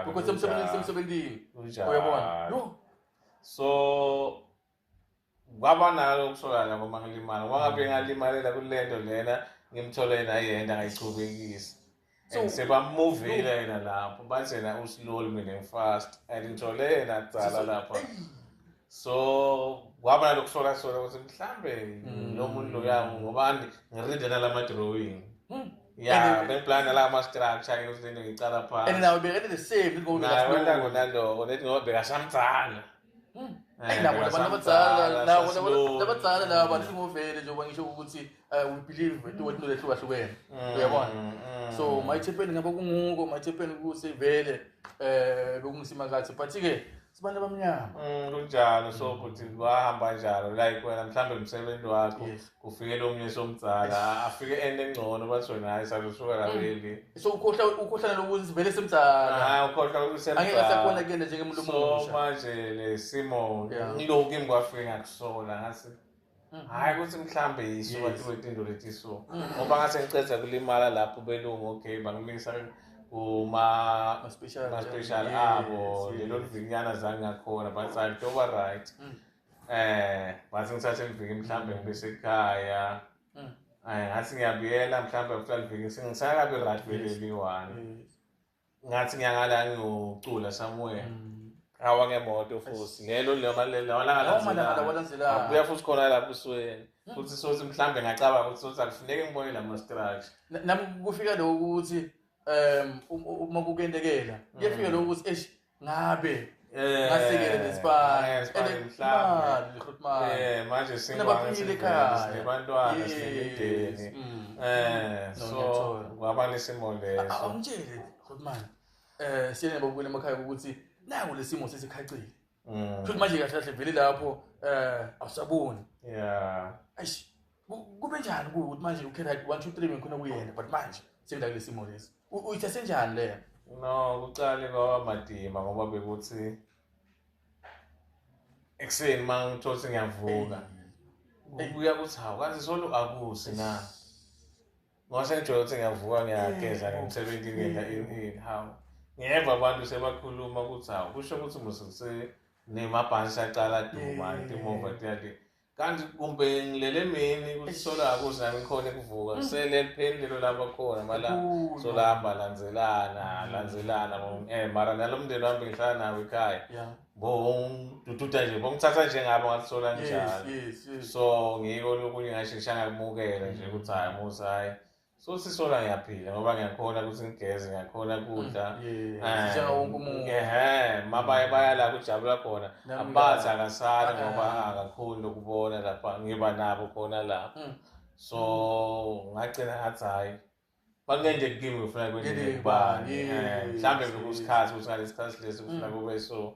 because semsebenzini uyabona yo so kwaba nalo ukusolana ngoba ngilimala wangabe ngalimalela kulento lena ngimthole nayenda ngayichubekisa sebamuvile yena lapho bathi yena uslowly mina fast and ngithole yena kucala lapha so kwaba nalo kusola ukuthi mhlambe lo muntu lo yangu ngoba ngiride nalama drawing bengiplan la ama structure ukuthi lento ngicala phansi and now be the same ngoba wena ngonalo nethi ngoba bekasamtsana nabo abantu abadzala laba singuvele njengoba ngisho ukuthi we believe into lehlukahlukene uyabona so mayithepeni ngabe kunguko mayithepeni kusevele bekungisima kathi but ke sibantu abamnyama kunjalo so futhi wahamba njalo like wena mhlambe umsebenzi wakho kufike lo mnye somdzala afike engcono bathi wena hayi salusuka kaleli so ukhohlana lokuthi sivele semdzala ukhohlwa ukuthi semdzala angeke sakhona kuyena njengemuntu omusha so manje lesimo ngiloku ngwafike ngakusola ngasi hayi ukuthi mhlambe isuka into lethi so ngoba ngase ngicetha kulimala lapho belungu okay bangimisa special abo lelo livinyana zange ngakhona but I do right bathi ngithathe ngivike mhlambe ngibese ekhaya ngathi ngiyabuyela mhlambe kusalivike singisakabe right veleli one ngathi ngiyangala ngiyocula somewhere awa ngemoto futhi lelo lamalanga abuya futhi khona lapho usweni futhi sothi mhlambe ngacabanga ukuthi sothi akufuneki ngibone lama structure nami kufika lokho ukuthi uma kukendekela kuyafika lokho ukuthi ngabe ngasekele lesipani mhlambe manje sinabantwana sinemindeni so kwaba nesimo leso awungitshele Khotman siyene babukela emakhaya ukuthi naku lesimo sesikhacile futhi manje kahle kahle vele lapho awusaboni ayish kube njani ukuthi manje ukhetha 1 2 3 ngikhona kuyena but manje sengida kulesimo lesi uyithe senjani le no kucala ngoba madima ngoba bekuthi ekseni mangithothi ngiyavuka ubuya kuthi hawu kanti solo akusi na ngoba ngijola ukuthi ngiyavuka ngiyageza ngimsebenzi ngenda in how ngiyeva abantu sebakhuluma ukuthi hawu kusho ukuthi musese nemabhansi aqala duma imova tiyali kanti kumbe ngilele mini kusola akusi nami ngikhona ukuvuka sele liphendelo lapha khona mala solahamba lanzelana mara nalomndeni wami ngihlala nawo ekhaya dududa nje bongithatha njengabo ngathi sola njalo so ngiko lokunye ngashishanga kumukela nje ukuthi hayi musa hayi so sisola ngiyaphila ngoba ngiyakhona ukuthi ngigeze ngiyakhona kudla wonke umuntu mabaye baya la kujabula khona abathi akasana ngoba akakhulu lokubona lapha ngiba nabo khona lapha so ngagcina ngathi hayi bangenje kimi ufuna kwenye kubani mhlambe bekusikhathi ukuthi ngalesikhathi lesi ufuna kube so